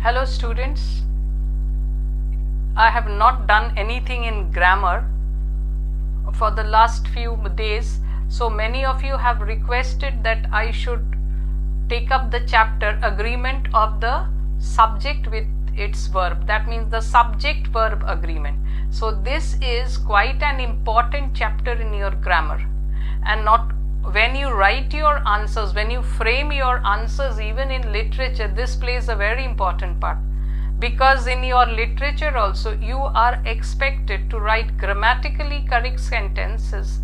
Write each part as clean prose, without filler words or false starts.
Hello students, I have not done anything in grammar for the last few days, so many of you have requested that I should take up the chapter agreement of the subject with its verb. That means the subject-verb agreement. So this is quite an important chapter in your grammar, and not when you write your answers, when you frame your answers even in literature, this plays a very important part, because in your literature also you are expected to write grammatically correct sentences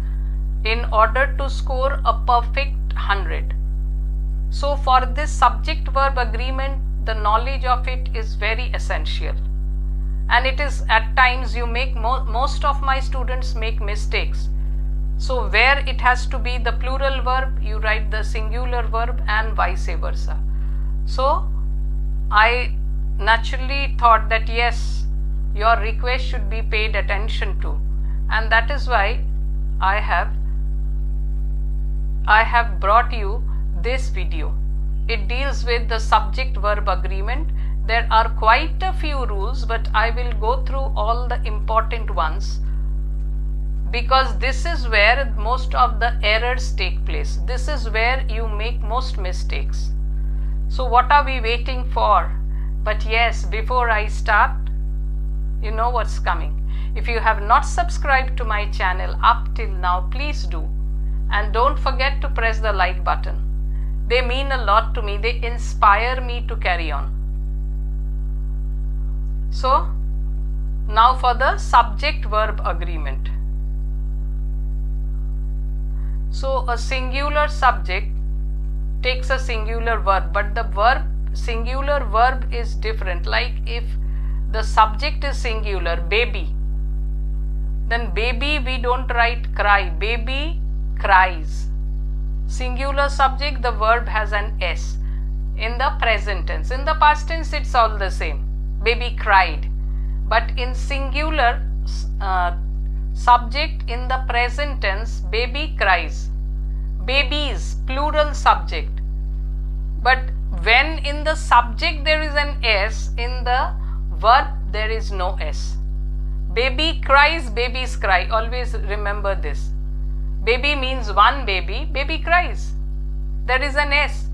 in order to score a perfect 100. So for this subject-verb agreement, the knowledge of it is very essential, and it is at times you make most of my students make mistakes. So where it has to be the plural verb, you write the singular verb and vice versa. So I naturally thought that yes, your request should be paid attention to, and that is why I have brought you this video. It deals with the subject-verb agreement. There are quite a few rules, but I will go through all the important ones, because this is where most of the errors take place. This is where you make most mistakes. So what are we waiting for? But yes, before I start, you know what's coming. If you have not subscribed to my channel up till now, please do. And don't forget to press the like button. They mean a lot to me. They inspire me to carry on. So now for the subject-verb agreement. So a singular subject takes a singular verb, but the singular verb is different. Like if the subject is singular, baby, then baby we don't write cry, baby cries. Singular subject, the verb has an S in the present tense. In the past tense it's all the same, baby cried. But in singular subject, in the present tense, baby cries. Babies, plural subject. But when in the subject there is an S, in the verb there is no S. Baby cries, babies cry. Always remember this. Baby means one baby, baby cries. There is an S.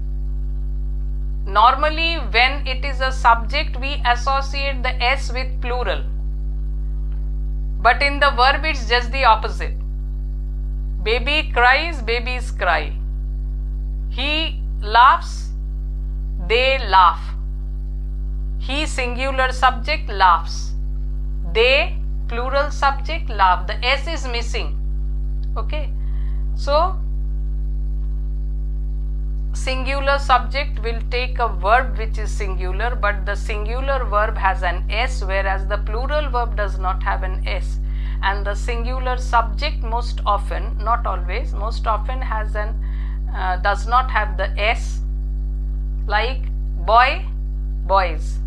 Normally when it is a subject, we associate the S with plural. But in the verb it's just the opposite. Baby cries, babies cry. He laughs, they laugh. He singular subject laughs. They plural subject laugh. The S is missing. Okay. So singular subject will take a verb which is singular, but the singular verb has an S, whereas the plural verb does not have an S. And the singular subject most often, not always, most often has does not have the S. Like boy, boys.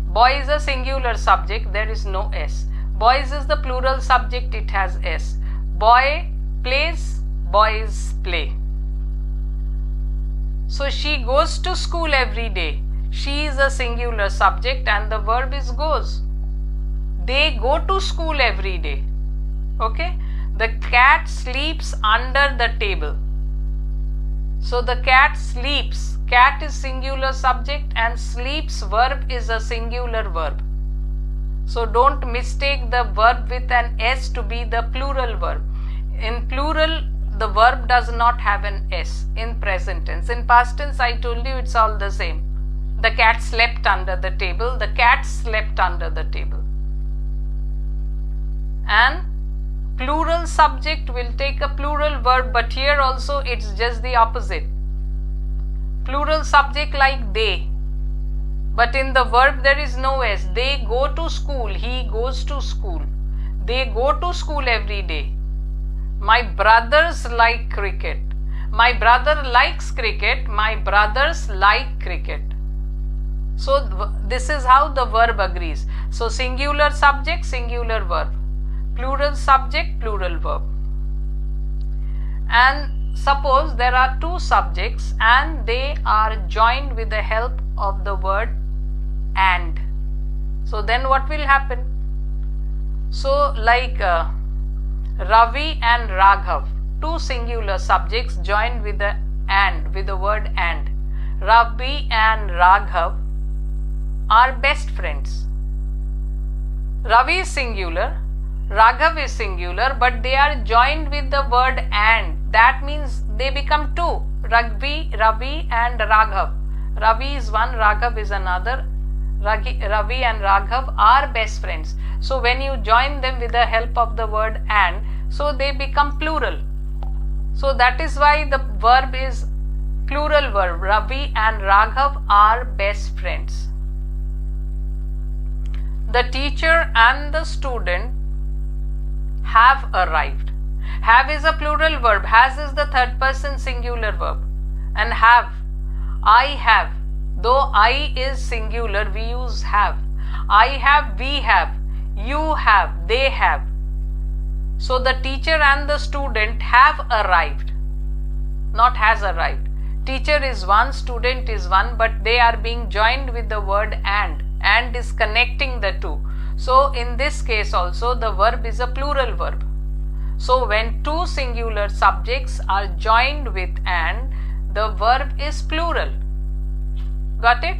Boy is a singular subject, there is no S. Boys is the plural subject, it has S. Boy plays, boys play. So she goes to school every day. She is a singular subject and the verb is goes. They go to school every day. Okay. The cat sleeps under the table. So the cat sleeps. Cat is singular subject and sleeps verb is a singular verb. So don't mistake the verb with an S to be the plural verb. In plural, the verb does not have an S in present tense. In past tense, I told you it's all the same. The cat slept under the table. The cat slept under the table. And plural subject will take a plural verb, but here also it's just the opposite. Plural subject like they, but in the verb there is no S. They go to school. He goes to school. They go to school every day. My brothers like cricket. My brother likes cricket. My brothers like cricket. So this is how the verb agrees. So singular subject, singular verb. Plural subject, plural verb. And suppose there are two subjects and they are joined with the help of the word and. So then what will happen? So like Ravi and Raghav, two singular subjects joined with the and, with the word and. Ravi and Raghav are best friends. Ravi is singular, Raghav is singular, but they are joined with the word and. That means they become two. Ravi and Raghav. Ravi is one, Raghav is another. Ravi and Raghav are best friends. So when you join them with the help of the word and, so they become plural. So that is why the verb is plural verb. Ravi and Raghav are best friends. The teacher and the student have arrived. Have is a plural verb. Has is the third person singular verb. And have, I have. Though I is singular, we use have. I have, we have, you have, they have. So the teacher and the student have arrived, not has arrived. Teacher is one, student is one, but they are being joined with the word and is connecting the two. So in this case also the verb is a plural verb. So when two singular subjects are joined with and, the verb is plural. Got it?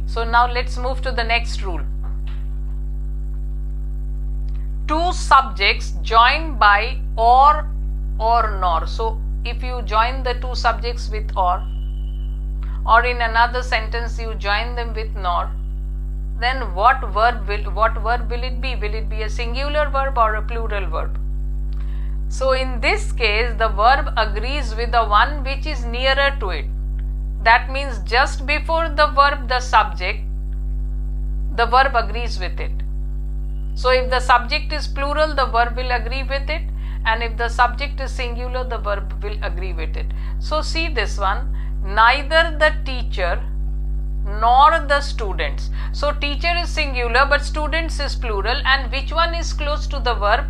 So now let's move to the next rule. Two subjects joined by or nor. So if you join the two subjects with or in another sentence you join them with nor, then what verb will it be? Will it be a singular verb or a plural verb? So in this case the verb agrees with the one which is nearer to it. That means just before the verb, the subject, the verb agrees with it. So if the subject is plural, the verb will agree with it, and if the subject is singular, the verb will agree with it. So see this one, neither the teacher nor the students. So teacher is singular but students is plural, and which one is close to the verb?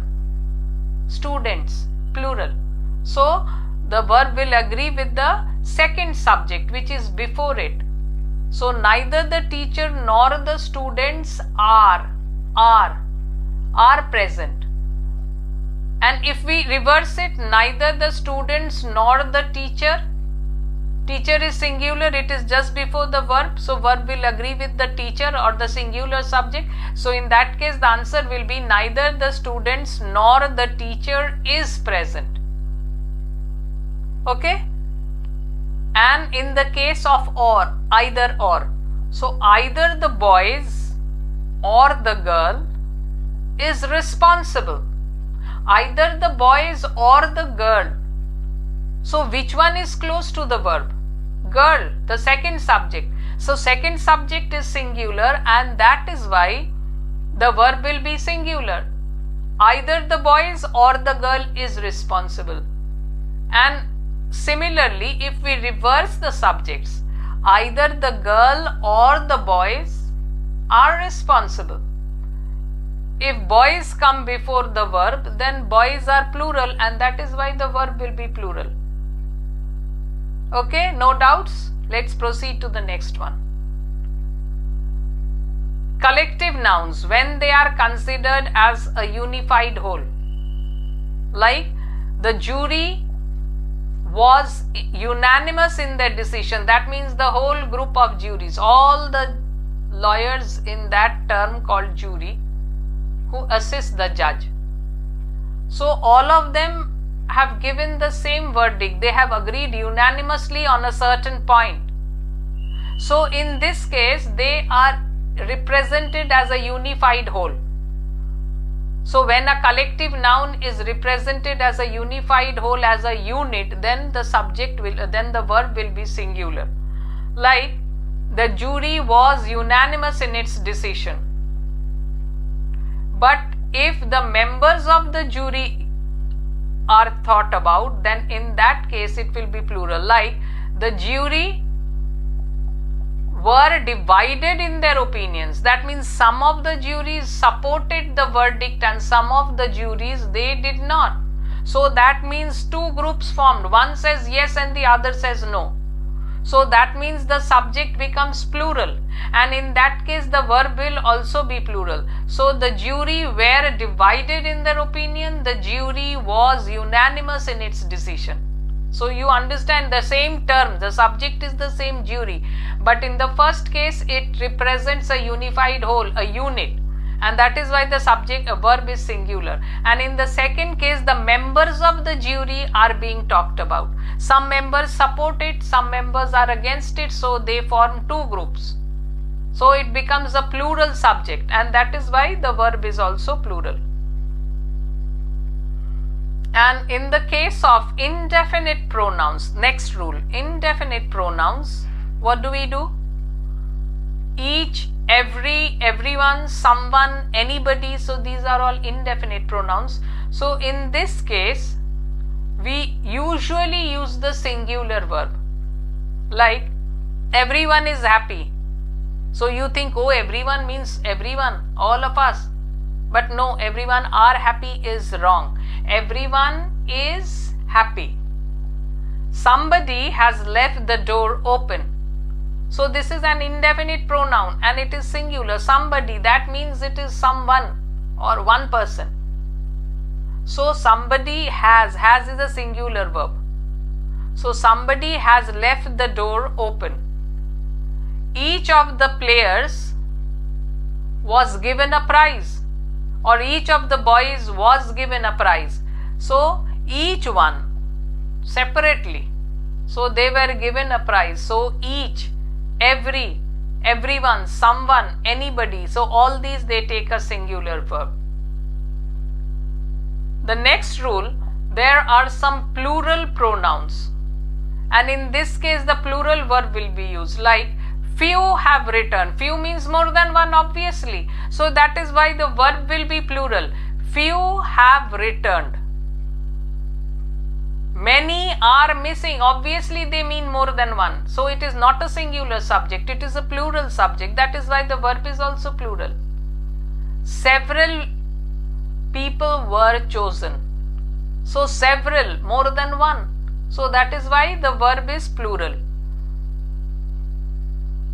Students, plural. So the verb will agree with the second subject which is before it. So neither the teacher nor the students are present. And if we reverse it, neither the students nor the teacher is singular, it is just before the verb, so verb will agree with the teacher or the singular subject. So in that case the answer will be neither the students nor the teacher is present. Okay? And in the case of or, either or. So either the boys or the girl is responsible. Either the boys or the girl. So which one is close to the verb? Girl, the second subject. So second subject is singular, and that is why the verb will be singular. Either the boys or the girl is responsible. And similarly, if we reverse the subjects, either the girl or the boys are responsible. If boys come before the verb, then boys are plural, and that is why the verb will be plural. Okay, no doubts? Let's proceed to the next one. Collective nouns, when they are considered as a unified whole. Like the jury was unanimous in their decision. That means the whole group of juries, all the lawyers in that term called jury who assist the judge. So all of them have given the same verdict. They have agreed unanimously on a certain point. So in this case they are represented as a unified whole. So when a collective noun is represented as a unified whole, as a unit, then the verb will be singular. Like the jury was unanimous in its decision. But if the members of the jury are thought about, then in that case it will be plural. Like the jury were divided in their opinions. That means some of the juries supported the verdict and some of the juries they did not. So that means two groups formed. One says yes and the other says no. So that means the subject becomes plural, and in that case the verb will also be plural. So the jury were divided in their opinion, the jury was unanimous in its decision. So you understand the same term, the subject is the same, jury, but in the first case it represents a unified whole, a unit, and that is why the subject verb is singular. And in the second case the members of the jury are being talked about. Some members support it, some members are against it, so they form two groups. So it becomes a plural subject, and that is why the verb is also plural. And in the case of indefinite pronouns, next rule, indefinite pronouns, what do we do? Each, every, everyone, someone, anybody, so these are all indefinite pronouns. So in this case, we usually use the singular verb, like everyone is happy. So you think, oh, everyone means everyone, all of us. But no, everyone are happy is wrong. Everyone is happy. Somebody has left the door open. So this is an indefinite pronoun and it is singular. Somebody, that means it is someone or one person. So somebody has is a singular verb. So somebody has left the door open. Each of the players was given a prize, or each of the boys was given a prize. So each one separately, so they were given a prize. So each, every, everyone, someone, anybody, so all these they take a singular verb. The next rule, there are some plural pronouns, and in this case the plural verb will be used, like few have returned. Few means more than one, obviously, so that is why the verb will be plural. Few have returned. Many are missing, obviously they mean more than one, so it is not a singular subject, it is a plural subject, that is why the verb is also plural. Several people were chosen, so several, more than one, so that is why the verb is plural.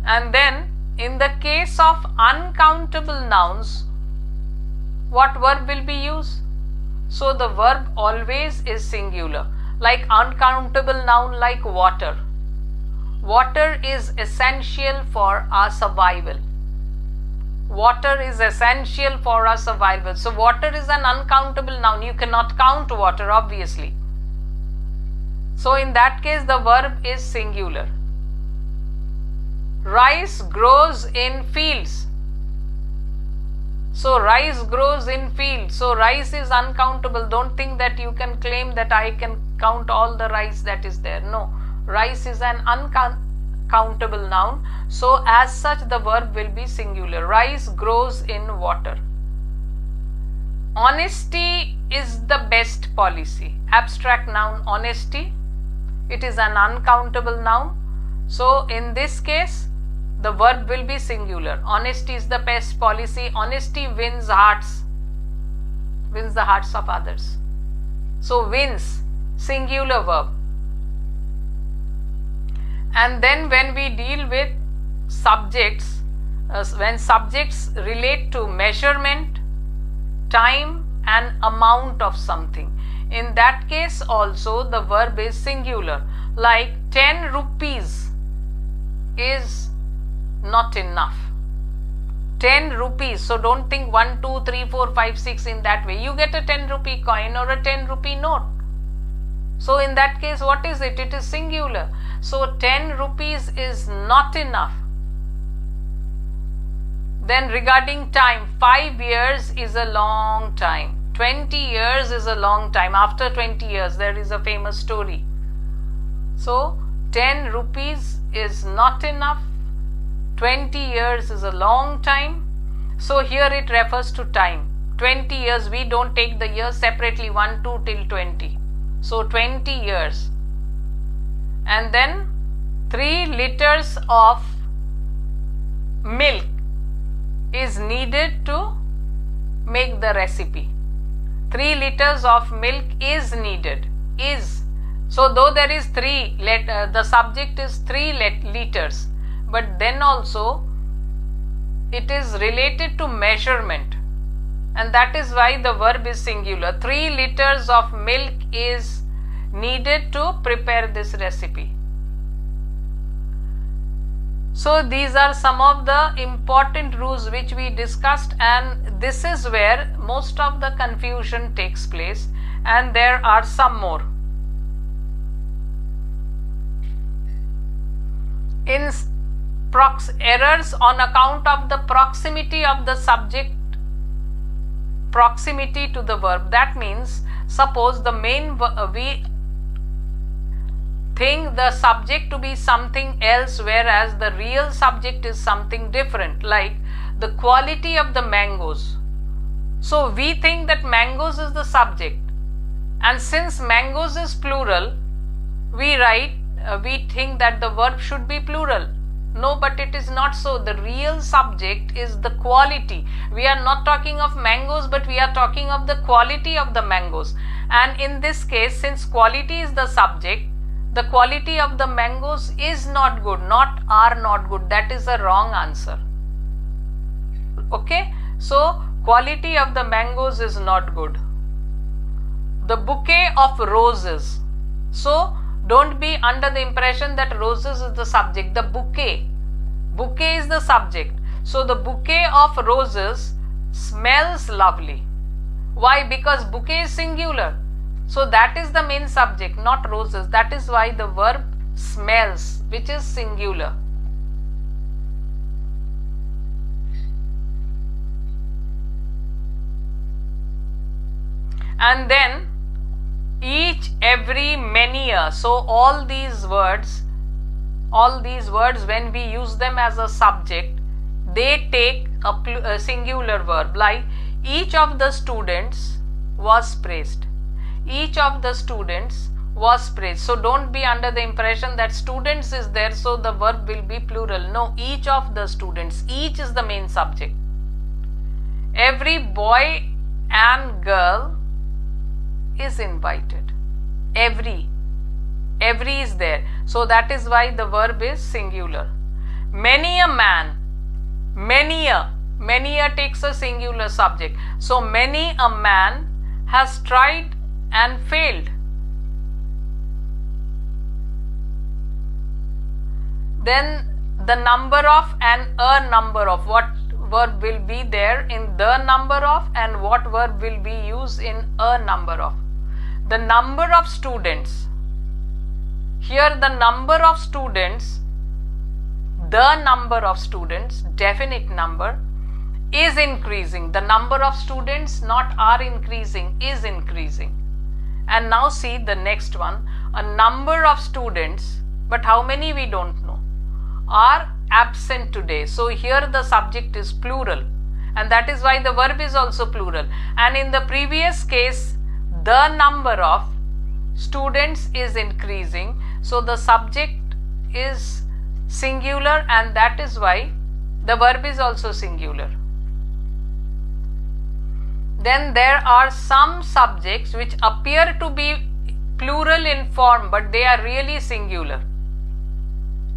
And then in the case of uncountable nouns, what verb will be used? So the verb always is singular. Like uncountable noun like water. Water is essential for our survival. Water is essential for our survival. So water is an uncountable noun. You cannot count water, obviously. So in that case the verb is singular. Rice grows in fields. So rice grows in fields. So rice is uncountable. Don't think that you can claim that I can count all the rice that is there. No, rice is an uncountable noun. So as such the verb will be singular. Rice grows in water. Honesty is the best policy. Abstract noun honesty. It is an uncountable noun. So in this case the verb will be singular. Honesty is the best policy. Honesty wins hearts, wins the hearts of others. So wins, singular verb. And then when we deal with subjects, when subjects relate to measurement, time and amount of something, in that case also the verb is singular. Like 10 rupees is not enough. 10 rupees. So don't think 1, 2, 3, 4, 5, 6 in that way. You get a 10 rupee coin or a 10 rupee note. So in that case what is it? It is singular. So 10 rupees is not enough. Then regarding time, 5 years is a long time. 20 years is a long time. After 20 years there is a famous story. So 10 rupees is not enough. 20 years is a long time. So here it refers to time. 20 years, we don't take the years separately, 1, 2 till 20. So 20 years. And then 3 liters of milk is needed to make the recipe. 3 liters of milk is needed. Is. So though there is the subject is 3 liters, but then also it is related to measurement, and that is why the verb is singular. 3 liters of milk is needed to prepare this recipe. So these are some of the important rules which we discussed, and this is where most of the confusion takes place, and there are some more. In errors on account of the proximity of the subject, proximity to the verb. That means, suppose the main we think the subject to be something else, whereas the real subject is something different, like the quality of the mangoes. So we think that mangoes is the subject, and since mangoes is plural, we think that the verb should be plural. No, but it is not so. The real subject is the quality. We are not talking of mangoes, but we are talking of the quality of the mangoes. And in this case, since quality is the subject, the quality of the mangoes is not good, not are not good. That is a wrong answer. Okay, so quality of the mangoes is not good. The bouquet of roses. So don't be under the impression that roses is the subject. The bouquet is the subject. So the bouquet of roses smells lovely. Why? Because bouquet is singular. So that is the main subject, not roses. That is why the verb smells, which is singular. And then each, every, many a. So all these words when we use them as a subject, they take a singular verb, like each of the students was praised. Each of the students was praised. So don't be under the impression that students is there, so the verb will be plural. No, each of the students. Each is the main subject. Every boy and girl is invited. Every is there. So that is why the verb is singular. Many a man. Many a takes a singular subject. So many a man has tried and failed. Then the number of and a number of. What verb will be there in the number of, and what verb will be used in a number of. The number of students. Here the number of students, definite number, is increasing. The number of students, not are increasing, is increasing. And now see the next one. A number of students, but how many we don't know, are absent today. So here the subject is plural, and that is why the verb is also plural. And in the previous case, the number of students is increasing, so the subject is singular, and that is why the verb is also singular. Then there are some subjects which appear to be plural in form, but they are really singular,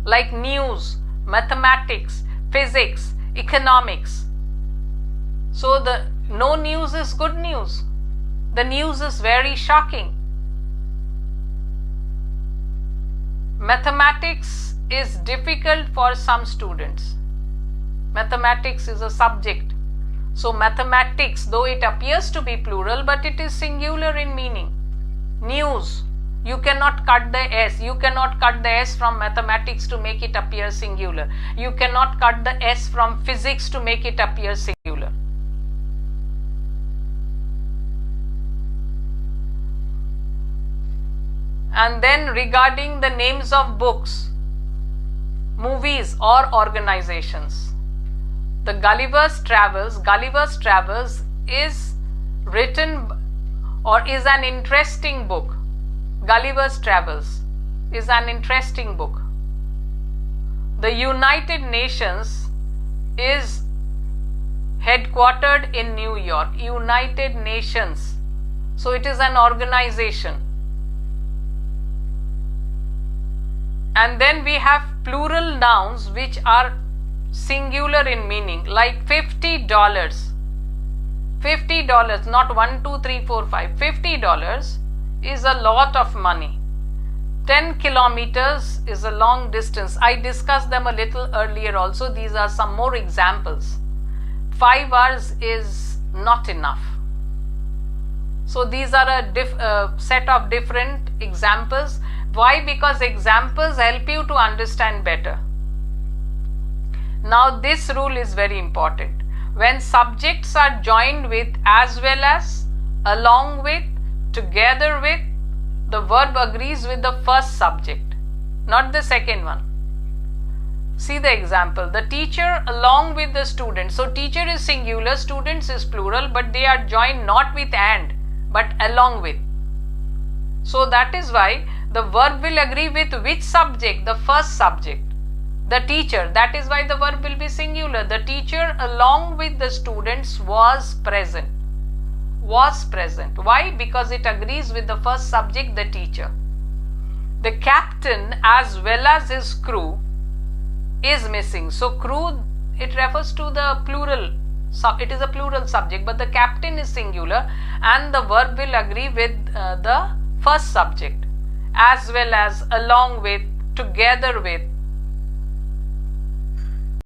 like news, mathematics, physics, economics. So the no news is good news. The news is very shocking. Mathematics is difficult for some students. Mathematics is a subject. So mathematics, though it appears to be plural, but it is singular in meaning. News, you cannot cut the S. You cannot cut the S from mathematics to make it appear singular. You cannot cut the S from physics to make it appear singular. And then regarding the names of books, movies or organizations. The Gulliver's Travels is written or is an interesting book. Gulliver's Travels is an interesting book. The United Nations is headquartered in New York. United Nations. So it is an organization. And then we have plural nouns which are singular in meaning, like $50. $50, not 1, 2, 3, 4, 5. $50 is a lot of money. 10 kilometers is a long distance. I discussed them a little earlier also. These are some more examples. 5 hours is not enough. So these are a set of different examples. Why? Because examples help you to understand better. Now this rule is very important. When subjects are joined with, as well as, along with, together with, the verb agrees with the first subject, not the second one. See the example. The teacher along with the student. So teacher is singular, students is plural, but they are joined not with and, but along with. So that is why the verb will agree with which subject? The first subject. The teacher. That is why the verb will be singular. The teacher along with the students was present. Was present. Why? Because it agrees with the first subject, the teacher. The captain as well as his crew is missing. So crew, it refers to the plural. It is a plural subject, but the captain is singular and the verb will agree with the first subject, as well as, along with, together with,